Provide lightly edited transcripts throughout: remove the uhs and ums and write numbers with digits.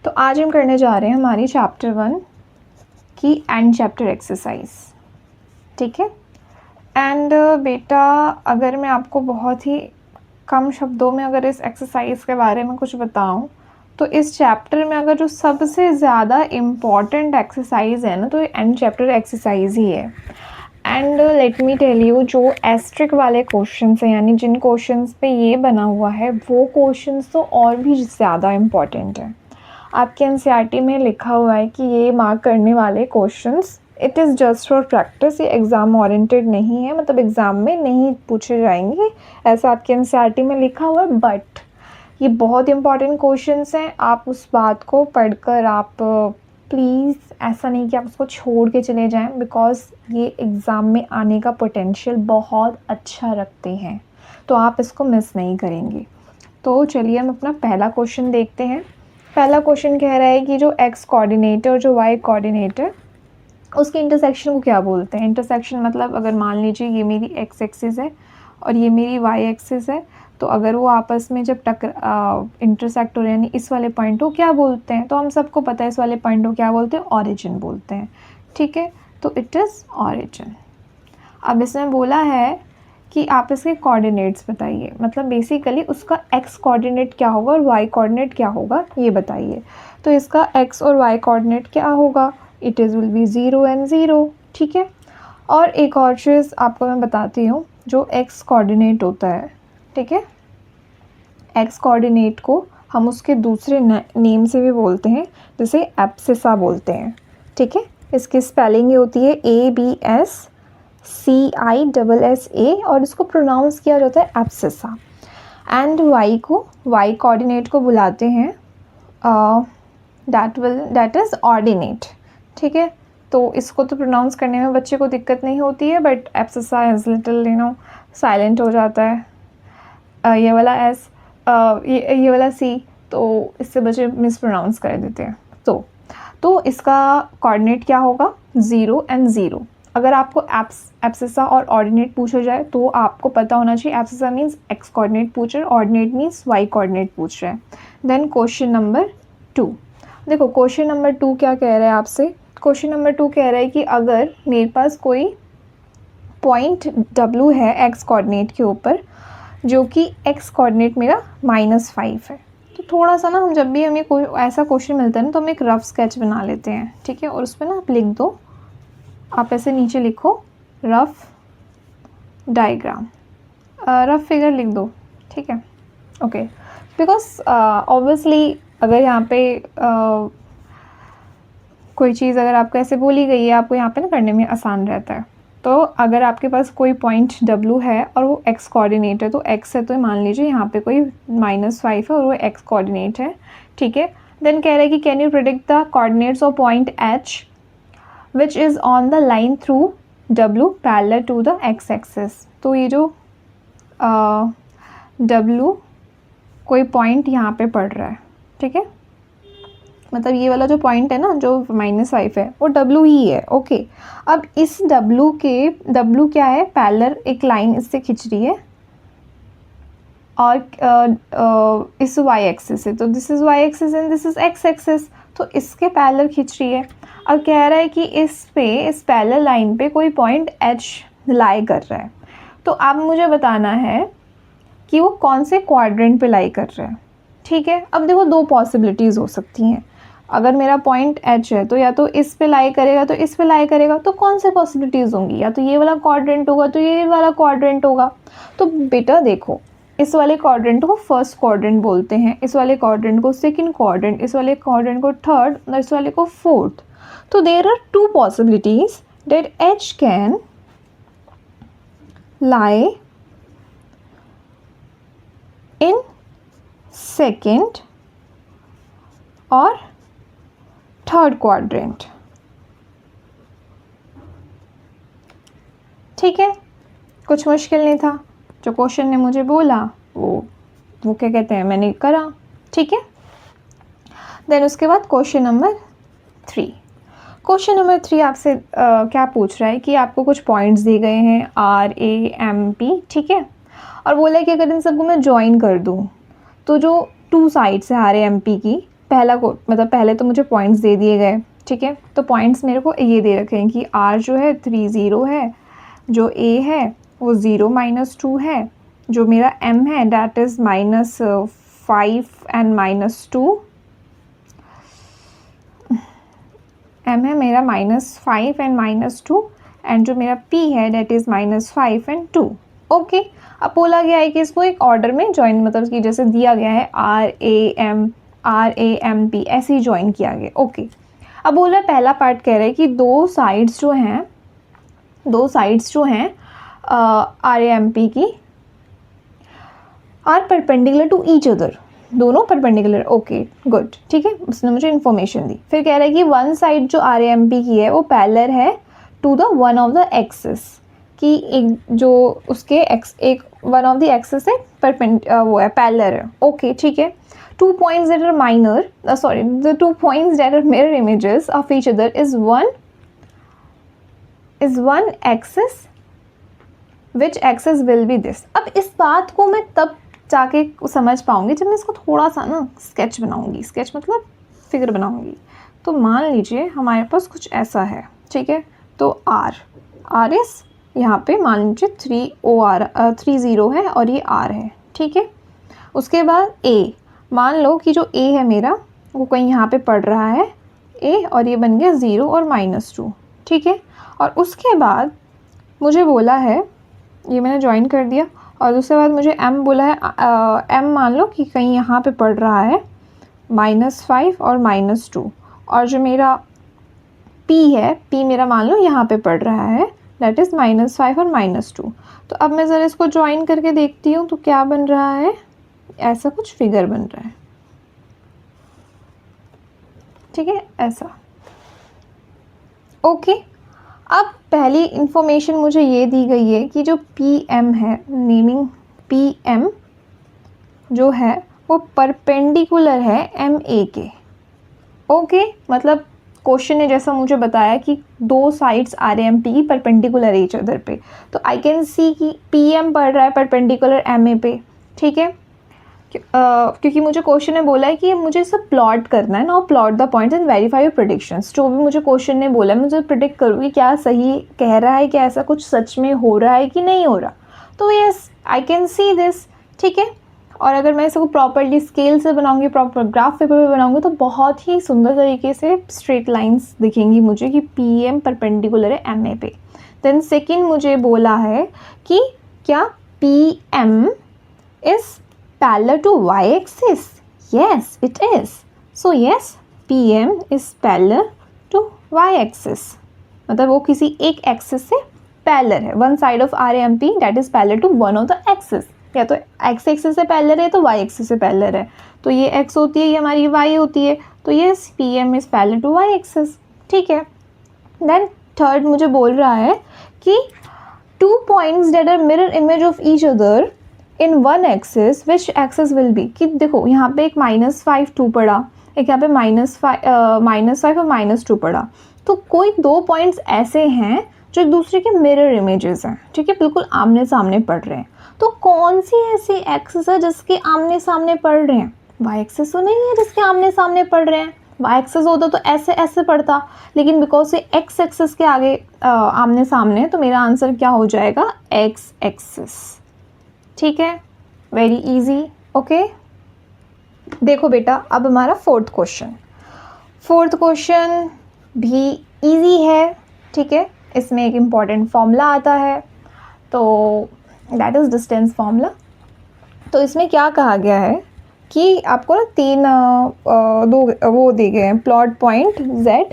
तो आज हम करने जा रहे हैं हमारी चैप्टर 1 की एंड चैप्टर एक्सरसाइज, ठीक है। एंड बेटा, अगर मैं आपको बहुत ही कम शब्दों में अगर इस एक्सरसाइज के बारे में कुछ बताऊं, तो इस चैप्टर में अगर जो सबसे ज़्यादा इम्पॉर्टेंट एक्सरसाइज है ना, तो ये एंड चैप्टर एक्सरसाइज ही है। And let me tell you, जो एस्ट्रिक वाले क्वेश्चंस हैं, यानी जिन क्वेश्चंस पे ये बना हुआ है, वो क्वेश्चंस तो और भी ज़्यादा इम्पॉर्टेंट है। आपके एनसीईआरटी में लिखा हुआ है कि ये मार्क करने वाले questions it is just for practice, ये एग्ज़ाम ओरिएंटेड नहीं है, मतलब एग्ज़ाम में नहीं पूछे जाएंगे, ऐसा आपके एनसीईआरटी में लिखा हुआ है। बट ये बहुत इंपॉर्टेंट क्वेश्चंस हैं, आप उस बात को पढ़कर आप प्लीज़ ऐसा नहीं कि आप उसको छोड़ के चले जाएं, बिकॉज़ ये एग्ज़ाम में आने का पोटेंशियल बहुत अच्छा रखते हैं, तो आप इसको मिस नहीं करेंगे। तो चलिए हम अपना पहला क्वेश्चन देखते हैं। पहला क्वेश्चन कह रहा है कि जो एक्स कोऑर्डिनेट और जो वाई कोऑर्डिनेट है, उसके इंटरसेक्शन को क्या बोलते हैं। इंटरसेक्शन मतलब अगर मान लीजिए ये मेरी एक्स एक्सिस है और ये मेरी वाई एक्सिस है, तो अगर वो आपस में जब इंटरसेक्ट हो रहे हैं, यानी इस वाले पॉइंट को क्या बोलते हैं, तो हम सबको पता है इस वाले पॉइंट को क्या बोलते हैं, ऑरिजिन बोलते हैं, ठीक है। तो इट इज़ ऑरिजिन। अब इसमें बोला है कि आप इसके कोऑर्डिनेट्स बताइए, मतलब बेसिकली उसका एक्स कोऑर्डिनेट क्या होगा और वाई कोऑर्डिनेट क्या होगा, ये बताइए। तो इसका एक्स और वाई कोऑर्डिनेट क्या होगा, it is will be 0 and 0, ठीक है। और एक और चीज़ आपको मैं बताती हूँ, जो एक्स कोऑर्डिनेट होता है, ठीक है, एक्स कोऑर्डिनेट को हम उसके दूसरे नेम से भी बोलते हैं, जैसे एब्सिसा बोलते हैं, ठीक है। इसकी स्पेलिंग ये होती है ABSCISSA और इसको प्रोनाउंस किया जाता है एब्सिसा। एंड वाई कोऑर्डिनेट को बुलाते हैं दैट इज़ ऑर्डिनेट, ठीक है। तो इसको तो प्रोनाउंस करने में बच्चे को दिक्कत नहीं होती है, but abscissa is little silent हो जाता है, ये वाला एस, ये वाला सी, तो इससे बच्चे मिस प्रोनाउंस कर देते हैं। तो इसका कोऑर्डिनेट क्या होगा, 0 एंड 0। अगर आपको एब्सिसा और ऑर्डिनेट पूछा जाए तो आपको पता होना चाहिए, एब्सिसा मीन्स एक्स कोऑर्डिनेट पूछ रहे हैं, ऑर्डिनेट मीन्स वाई कोऑर्डिनेट पूछ रहे हैं। देन क्वेश्चन नंबर 2, देखो क्वेश्चन नंबर 2 क्या कह रहा है आपसे। क्वेश्चन नंबर 2 कह रहा है कि अगर मेरे पास कोई पॉइंट W है एक्स कोऑर्डिनेट के ऊपर, जो कि एक्स कोऑर्डिनेट मेरा -5 है, तो थोड़ा सा ना हम जब भी हमें कोई ऐसा क्वेश्चन मिलता है ना, तो हम एक रफ स्केच बना लेते हैं, ठीक है। और उस पर ना आप लिख दो, आप ऐसे नीचे लिखो रफ डायग्राम, रफ फिगर लिख दो, ठीक है, ओके। बिकॉज ऑब्वियसली अगर यहाँ पे कोई चीज़ अगर आपको ऐसे बोली गई है, आपको यहाँ पे ना करने में आसान रहता है। तो अगर आपके पास कोई पॉइंट W है और वो एक्स कोऑर्डिनेट है, तो एक्स है तो मान लीजिए यहाँ पे कोई -5 है और वो एक्स कोऑर्डिनेट है, ठीक है। देन कह रहा है कि can you predict the coordinates of point H which is on the line through W parallel to the X axis. तो ये जो W कोई पॉइंट यहाँ पे पड़ रहा है, ठीक है, मतलब ये वाला जो पॉइंट है ना, जो -5 है, वो W ही है, ओके। अब इस W क्या है, पैरेलल एक लाइन इससे खिंच रही है और इस y एक्सिस से, तो this is y axis and this is x axis, तो इसके पैरेलल खिंच रही है। अब कह रहा है कि इस पैरेलल लाइन पे कोई पॉइंट H लाई कर रहा है, तो अब मुझे बताना है कि वो कौन से क्वाड्रेंट पे लाई कर रहा है, ठीक है। अब देखो दो पॉसिबिलिटीज़ हो सकती हैं, अगर मेरा पॉइंट H है तो या तो इस पे लाई करेगा तो इस पे लाई करेगा, तो कौन से पॉसिबिलिटीज़ होंगी, या तो ये वाला क्वाड्रेंट होगा तो ये वाला क्वाड्रेंट होगा। तो बेटा देखो, इस वाले क्वाड्रेंट को फर्स्ट क्वाड्रेंट बोलते हैं, इस वाले क्वाड्रेंट को सेकंड क्वाड्रेंट, इस वाले क्वाड्रेंट को थर्ड और इस वाले को फोर्थ। तो there are 2 possibilities that H can lie in second और थर्ड क्वाड्रेंट, ठीक है। कुछ मुश्किल नहीं था, जो क्वेश्चन ने मुझे बोला वो क्या कहते हैं, मैंने करा, ठीक है। देन उसके बाद क्वेश्चन नंबर 3, क्वेश्चन नंबर 3 आपसे क्या पूछ रहा है कि आपको कुछ पॉइंट्स दिए गए हैं RAMP, ठीक है, और बोला है कि अगर इन सबको मैं ज्वाइन कर दूँ, तो जो 2 साइड्स है RAMP की, पहला को मतलब पहले तो मुझे पॉइंट्स दे दिए गए, ठीक है। तो पॉइंट्स मेरे को ये दे रखे हैं कि R जो है 3 0 है, जो A है वो 0 -2 है, जो मेरा M है डैट इज़ -5 एंड -2, M है मेरा -5 एंड -2, एंड जो मेरा P है डैट इज़ -5 एंड 2। ओके, अब बोला गया है कि इसको एक ऑर्डर में ज्वाइन, मतलब कि जैसे दिया गया है R A M P ऐसे ही ज्वाइन किया गया। ओके, अब बोल रहा है पहला पार्ट कह रहा है कि दो साइड्स जो हैं R A M P की are perpendicular to each other, दोनों परपेंडिकुलर। ओके गुड, ठीक है, उसने मुझे इन्फॉर्मेशन दी। फिर कह रहा है कि वन साइड जो आर एम पी की है वो पैरेलल है to the one of the axis, कि एक जो उसके एक वन ऑफ द एक्सिस है वो है पैरेलल है। ओके ठीक है, 2 points that are the 2 points that are mirror images of each other is one axis, which axis will be this। अब इस बात को मैं तब जाके समझ पाऊंगी जब मैं इसको थोड़ा सा ना स्केच बनाऊंगी, स्केच मतलब फिगर बनाऊंगी। तो मान लीजिए हमारे पास कुछ ऐसा है, ठीक है, तो R इस यहाँ पे मान लीजिए 3 0 है और ये R है, ठीक है। उसके बाद A, मान लो कि जो A है मेरा वो कहीं यहाँ पे पड़ रहा है A, और ये बन गया 0 और -2, ठीक है। और उसके बाद मुझे बोला है, ये मैंने ज्वाइन कर दिया, और दूसरे बाद मुझे M बोला है, M मान लो कि कहीं यहाँ पे पड़ रहा है -5 और -2, और जो मेरा P है, P मेरा मान लो यहाँ पे पड़ रहा है दैट इज़ -5 और -2। तो अब मैं ज़रा इसको ज्वाइन करके देखती हूँ तो क्या बन रहा है, ऐसा कुछ फिगर बन रहा है, ठीक है, ऐसा। ओके, अब पहली इंफॉर्मेशन मुझे ये दी गई है कि जो PM है, नेमिंग PM जो है वो परपेंडिकुलर है MA के। ओके, मतलब क्वेश्चन ने जैसा मुझे बताया कि दो साइड्स RMP की परपेंडिकुलर है ईच अदर पे, तो आई कैन सी कि PM पढ़ रहा है परपेंडिकुलर MA पे, ठीक है। क्योंकि मुझे क्वेश्चन ने बोला है कि मुझे सब प्लॉट करना है, now plot the points and verify your predictions. जो भी मुझे क्वेश्चन ने बोला है मुझे प्रिडिक्ट करूँगी क्या सही कह रहा है, क्या ऐसा कुछ सच में हो रहा है कि नहीं हो रहा। तो yes I can see this, ठीक है। और अगर मैं इसको प्रॉपरली स्केल से बनाऊंगी, प्रॉपर ग्राफ पेपर में बनाऊंगी तो बहुत ही सुंदर तरीके से स्ट्रेट लाइंस दिखेंगी मुझे कि PM परपेंडिकुलर है MA पे। देन सेकेंड मुझे बोला है कि क्या PM is parallel to y-axis? Yes, it is. So yes, PM is parallel to y-axis. मतलब वो किसी एक एक्सिस से पैरेलल है। One side of RMP that is parallel to one of the axis। या तो x एक्सिस से parallel है तो y एक्सिस से पैरेलल है। तो ये x होती है, ये हमारी y होती है। तो yes, PM is parallel to y axis, ठीक है। देन थर्ड मुझे बोल रहा है कि 2 points that are mirror image of each other in one axis which axis will be, कि देखो यहाँ पे एक -5 2 पड़ा, एक यहाँ पे -5 और -2 पड़ा, तो कोई दो पॉइंट्स ऐसे हैं जो एक दूसरे के मिरर इमेजेस हैं, ठीक है, बिल्कुल आमने सामने पड़ रहे हैं। तो कौन सी ऐसी एक्सिस है जिसके आमने सामने पड़ रहे हैं? वाई एक्सिस तो नहीं है जिसके आमने सामने पड़ रहे हैं। वाई एक्सिस होता तो ऐसे ऐसे पड़ता, लेकिन बिकॉज ये एक्स एक्सिस के आगे आमने सामने, तो मेरा आंसर क्या हो जाएगा, एक्स एक्सिस, ठीक है, वेरी इजी। ओके, देखो बेटा अब हमारा फोर्थ क्वेश्चन भी इजी है, ठीक है। इसमें एक इम्पॉर्टेंट फॉर्मूला आता है, तो दैट इज़ डिस्टेंस फॉर्मूला। तो इसमें क्या कहा गया है कि आपको ना दो वो दिए गए हैं, plot point Z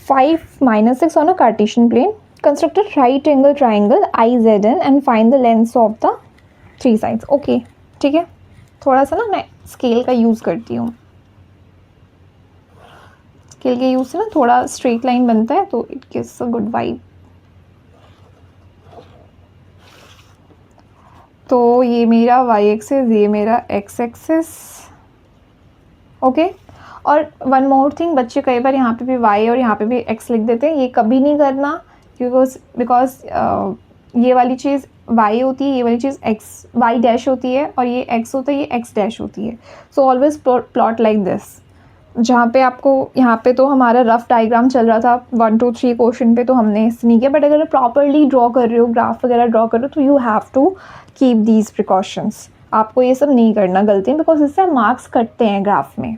5 - 6 on a Cartesian plane, construct a right angle triangle IZN and find the lengths of the 3 sides। Okay ठीक है, थोड़ा सा ना मैं स्केल का यूज़ करती हूँ, स्केल के यूज़ से ना थोड़ा स्ट्रेट लाइन बनता है तो it gives a good vibe. तो ये मेरा y एक्सिस, ये मेरा x एक्सिस, ओके। और वन मोर थिंग, बच्चे कई बार यहाँ पे भी y और यहाँ पे भी x लिख देते हैं, ये कभी नहीं करना, बिकॉज ये वाली चीज़ y होती है, ये वाली चीज़ x y डैश होती है, और ये x होता है, ये x डैश होती है. So always plot like this. जहाँ पे आपको यहाँ पे तो हमारा रफ डायग्राम चल रहा था 1 2 3 क्वेश्चन पे, तो हमने इससे नहीं किया. बट अगर प्रॉपरली ड्रॉ कर रहे हो, ग्राफ वगैरह ड्रॉ कर रहे हो, तो you have to keep these precautions. आपको ये सब नहीं करना गलती, बिकॉज इससे मार्क्स कटते हैं ग्राफ में.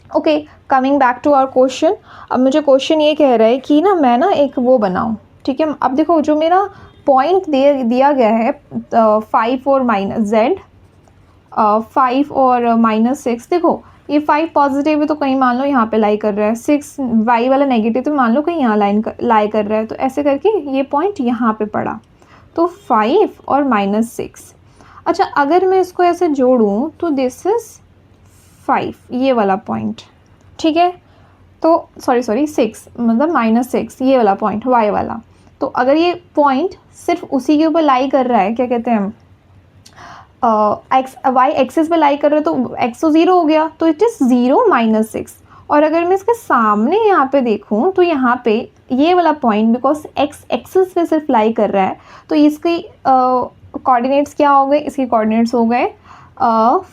Okay, coming back to our question. अब मुझे क्वेश्चन ये कह रहा है कि ना मैं ना एक वो बनाऊँ. ठीक है, अब देखो जो मेरा पॉइंट दिया गया है 5 और माइनस z, 5 और -6. देखो ये 5 पॉजिटिव है तो कहीं मान लो यहाँ पे लाई कर रहा है, 6 y वाला नेगेटिव तो मान लो कहीं यहाँ लाई कर रहा है. तो ऐसे करके ये पॉइंट यहाँ पे पड़ा, तो 5 और -6. अच्छा, अगर मैं इसको ऐसे जोड़ूँ तो दिस इज़ 5, ये वाला पॉइंट. ठीक है, तो सॉरी 6 मतलब -6, ये वाला पॉइंट y वाला. तो अगर ये पॉइंट सिर्फ उसी के ऊपर लाई कर रहा है, क्या कहते हैं, y एक्सिस पे लाई कर रहे हो, तो x तो 0 हो गया, तो इट इज़ 0 -6. और अगर मैं इसके सामने यहाँ पे देखूँ तो यहाँ पे ये वाला पॉइंट बिकॉज x एक्सिस पे सिर्फ लाई कर रहा है, तो इसके कोऑर्डिनेट्स क्या हो गए, इसके कोऑर्डिनेट्स हो गए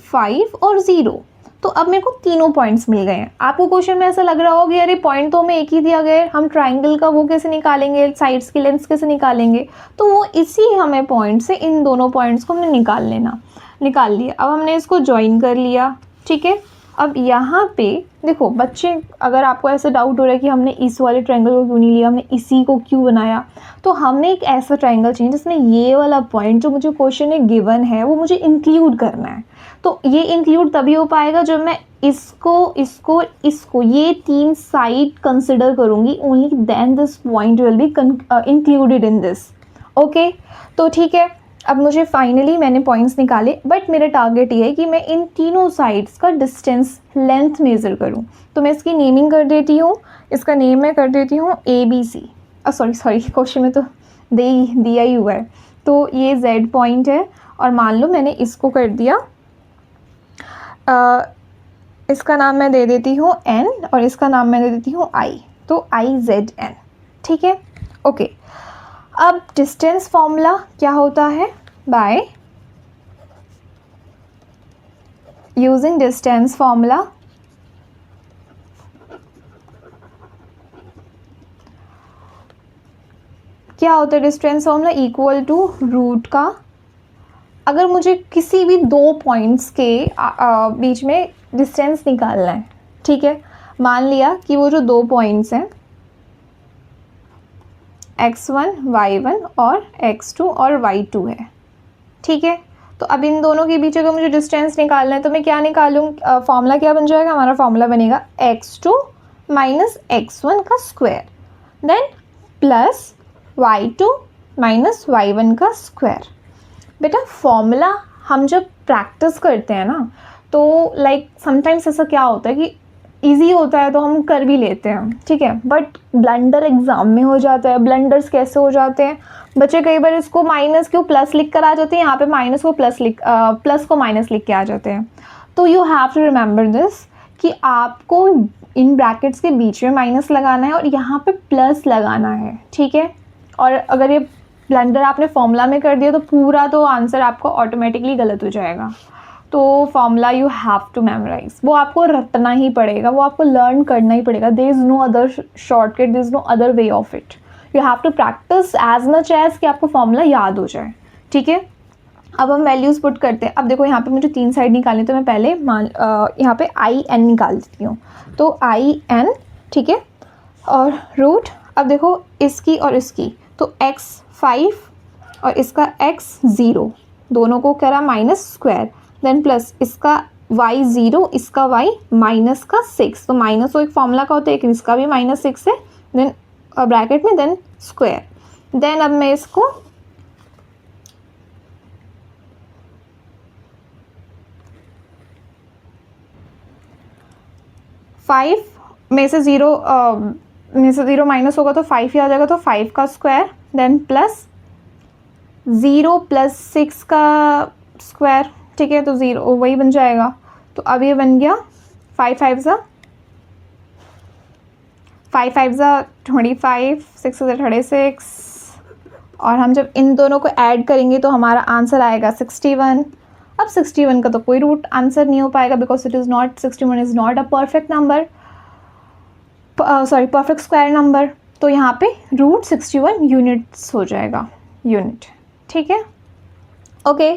5 और 0. तो अब मेरे को तीनों पॉइंट्स मिल गए हैं. आपको क्वेश्चन में ऐसा लग रहा होगा अरे पॉइंट तो हमें एक ही दिया गया है, हम ट्राइंगल का वो कैसे निकालेंगे, साइड्स की लेंथ्स कैसे निकालेंगे. तो वो इसी हमें पॉइंट से इन दोनों पॉइंट्स को हमने निकाल लिया. अब हमने इसको ज्वाइन कर लिया. ठीक है, अब यहाँ पे देखो बच्चे, अगर आपको ऐसा डाउट हो रहा है कि हमने इस वाले ट्रायंगल को क्यों नहीं लिया, हमने इसी को क्यों बनाया, तो हमने एक ऐसा ट्रायंगल चाहिए जिसमें ये वाला पॉइंट जो मुझे क्वेश्चन में गिवन है वो मुझे इंक्लूड करना है. तो ये इंक्लूड तभी हो पाएगा जब मैं इसको ये तीन साइड कंसिडर करूँगी. Only then this point will be included in this. Okay, तो ठीक है, अब मुझे फाइनली मैंने पॉइंट्स निकाले, बट मेरा टारगेट ये है कि मैं इन तीनों साइड्स का डिस्टेंस लेंथ मेज़र करूं. तो मैं इसकी नेमिंग कर देती हूँ. इसका नेम मैं कर देती हूँ ABC. सॉरी क्वेश्चन में तो दिया ही हुआ है. तो ये Z पॉइंट है, और मान लो मैंने इसको कर दिया, इसका नाम मैं दे देती हूँ N, और इसका नाम मैं दे देती हूँ I. तो IZN. ठीक है, ओके. अब डिस्टेंस फॉर्मूला क्या होता है, बाय यूजिंग डिस्टेंस फॉर्मूला क्या होता है, distance formula equal to root का. अगर मुझे किसी भी दो पॉइंट्स के बीच में डिस्टेंस निकालना है, ठीक है, मान लिया कि वो जो दो पॉइंट्स हैं x1 y1 और x2 और y2 है. ठीक है, तो अब इन दोनों के बीच अगर मुझे डिस्टेंस निकालना है तो मैं क्या निकालूँ, फॉर्मूला क्या बन जाएगा, हमारा फॉर्मूला बनेगा x2 माइनस x1 का square, then plus y2 minus y1 का स्क्वायर. बेटा फॉर्मूला हम जब प्रैक्टिस करते हैं ना, तो लाइक समटाइम्स ऐसा क्या होता है कि इजी होता है तो हम कर भी लेते हैं, ठीक है, बट ब्लंडर एग्जाम में हो जाता है. ब्लंडर्स कैसे हो जाते हैं, बच्चे कई बार इसको माइनस क्यों प्लस लिख कर आ जाते हैं, यहाँ पे माइनस को प्लस को माइनस लिख के आ जाते हैं. तो you have to remember this कि आपको इन ब्रैकेट्स के बीच में माइनस लगाना है और यहाँ पे प्लस लगाना है. ठीक है, और अगर ये ब्लंडर आपने फॉर्मूला में कर दिया तो पूरा तो आंसर आपको ऑटोमेटिकली गलत हो जाएगा. तो formula you have to memorise, वो आपको रटना ही पड़ेगा, वो आपको लर्न करना ही पड़ेगा. There is no other shortcut, there is no other way of it. You have to practise as much as कि आपको फॉर्मूला याद हो जाए. ठीक है, अब हम वैल्यूज़ पुट करते हैं. अब देखो यहाँ पे मुझे तीन साइड निकालनी, तो मैं पहले यहाँ पे IN निकाल देती हूँ. तो IN, ठीक है, और रूट. अब देखो इसकी और इसकी, तो x5 और इसका x0, दोनों को करा माइनस स्क्वायर, देन प्लस इसका y0, इसका y माइनस का 6. तो माइनस तो एक फॉर्मूला का होता है, एक इसका भी -6 है, देन ब्रैकेट में, देन स्क्वायर. देन अब मैं इसको फाइव में से ज़ीरो माइनस होगा तो 5 ही आ जाएगा, तो 5 का स्क्वायर, देन प्लस 0 प्लस 6 का स्क्वायर. ठीक है, तो 0 वही बन जाएगा. तो अब ये बन गया 5 5 ज़ा 25, 6 36, और हम जब इन दोनों को ऐड करेंगे तो हमारा आंसर आएगा 61। अब 61 का तो कोई रूट आंसर नहीं हो पाएगा because it is not 61 is not a perfect number, sorry perfect square number. तो यहाँ पे रूट 61 यूनिट्स हो जाएगा, यूनिट। ठीक है, ओके।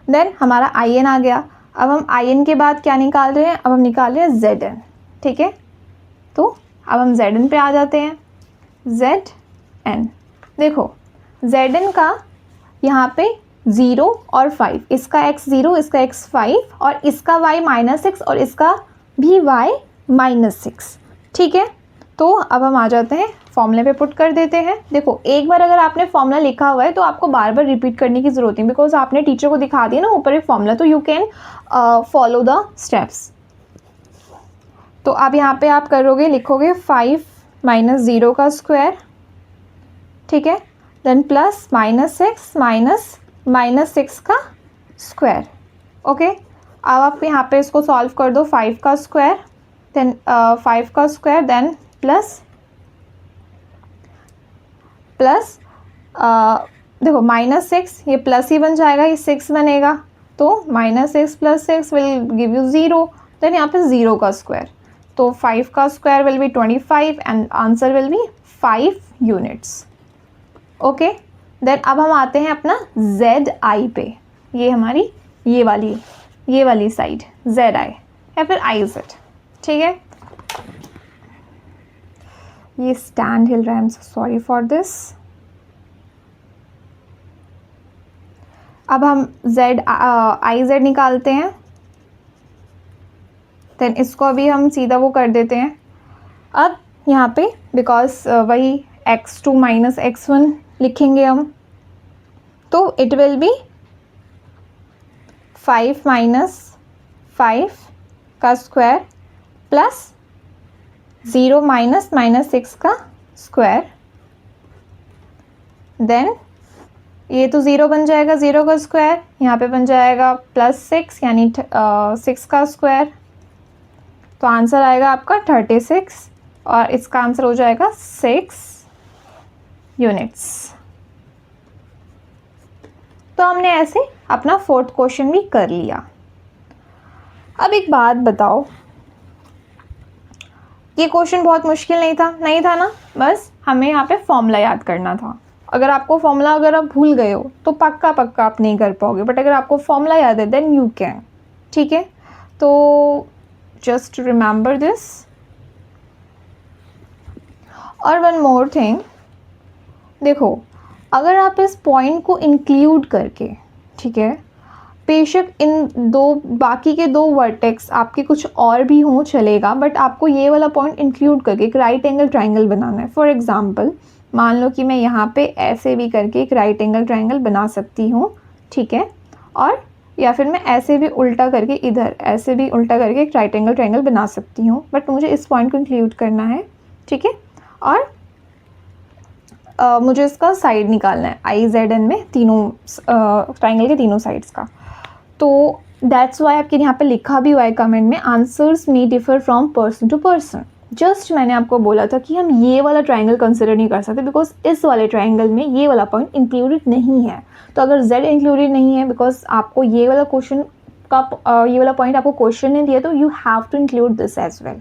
देन हमारा आई एन आ गया। अब हम आई एन के बाद क्या निकाल रहे हैं? अब हम निकाल रहे हैं जेड एन। ठीक है, तो अब हम जेड एन पे आ जाते हैं। जेड एन, देखो जेड एन का यहाँ पे 0 और 5, इसका x 0, इसका x 5 और इसका y -6 और इसका भी y -6। ठीक है, तो अब हम आ जाते हैं फॉर्मूले पे पुट कर देते हैं। देखो एक बार अगर आपने फॉर्मूला लिखा हुआ है तो आपको बार बार रिपीट करने की ज़रूरत नहीं, बिकॉज आपने टीचर को दिखा दिया ना ऊपर एक फॉर्मूला, तो you can follow the steps. तो अब यहाँ पे आप करोगे, लिखोगे 5 - 0 का स्क्वायर। ठीक है, देन प्लस -6 -6 का स्क्वायर। ओके, अब आप यहाँ पे इसको सॉल्व कर दो। 5 का स्क्वायर, देन 5 का स्क्वायर, देन प्लस देखो -6, ये प्लस ही बन जाएगा, ये 6 बनेगा, तो -6 + 6 विल गिव यू 0। देन यहाँ पे 0 का स्क्वायर, तो 5 का square will be 25 and answer will be 5 units. Okay, then अब हम आते हैं अपना जेड आई पे। ये हमारी ये वाली साइड जेड आई या फिर आई जेड। ठीक है, ये स्टैंड हिल रहा है, I am so sorry for this. अब हम जेड आई जेड निकालते हैं, देन इसको अभी हम सीधा वो कर देते हैं। अब यहाँ पे बिकॉज वही x2 - x1 लिखेंगे हम, तो इट विल बी 5 - 5 का स्क्वायर प्लस 0 - -6 का स्क्वायर। देन ये तो 0 बन जाएगा, 0 का स्क्वायर यहाँ पे बन जाएगा +6 यानी 6 का स्क्वायर। तो आंसर आएगा आपका 36 और इसका आंसर हो जाएगा 6 यूनिट्स। तो हमने ऐसे अपना 4th क्वेश्चन भी कर लिया। अब एक बात बताओ, ये क्वेश्चन बहुत मुश्किल नहीं था ना, बस हमें यहाँ पे फॉर्मूला याद करना था। अगर आपको फॉर्मूला अगर आप भूल गए हो तो पक्का आप नहीं कर पाओगे, बट अगर आपको फॉर्मूला याद है देन यू कैन। ठीक है, तो जस्ट रिमेंबर दिस। और वन मोर थिंग, देखो अगर आप इस पॉइंट को इंक्लूड करके, ठीक है, बेशक इन दो बाकी के 2 वर्टेक्स आपके कुछ और भी हों चलेगा, बट आपको ये वाला पॉइंट इंक्लूड करके एक राइट एंगल ट्राइंगल बनाना है। फॉर एग्जांपल मान लो कि मैं यहाँ पे ऐसे भी करके एक राइट एंगल ट्राइंगल बना सकती हूँ। ठीक है, और या फिर मैं ऐसे भी उल्टा करके इधर ऐसे भी उल्टा करके एक राइट एंगल ट्राइंगल बना सकती हूँ, बट मुझे इस पॉइंट को इंक्लूड करना है। ठीक है, और मुझे इसका साइड निकालना है IZN में तीनों ट्राइंगल के तीनों साइड्स का। तो दैट्स वाई आपके यहाँ पे लिखा भी हुआ है कमेंट में, answers may differ from person to person. Just मैंने आपको बोला था कि हम ये वाला ट्राइंगल कंसिडर नहीं कर सकते बिकॉज इस वाले ट्राइंगल में ये वाला पॉइंट इंक्लूडेड नहीं है। तो अगर Z इंक्लूडेड नहीं है बिकॉज आपको ये वाला क्वेश्चन का ये वाला पॉइंट आपको क्वेश्चन ने दिया, तो you have to include this as well.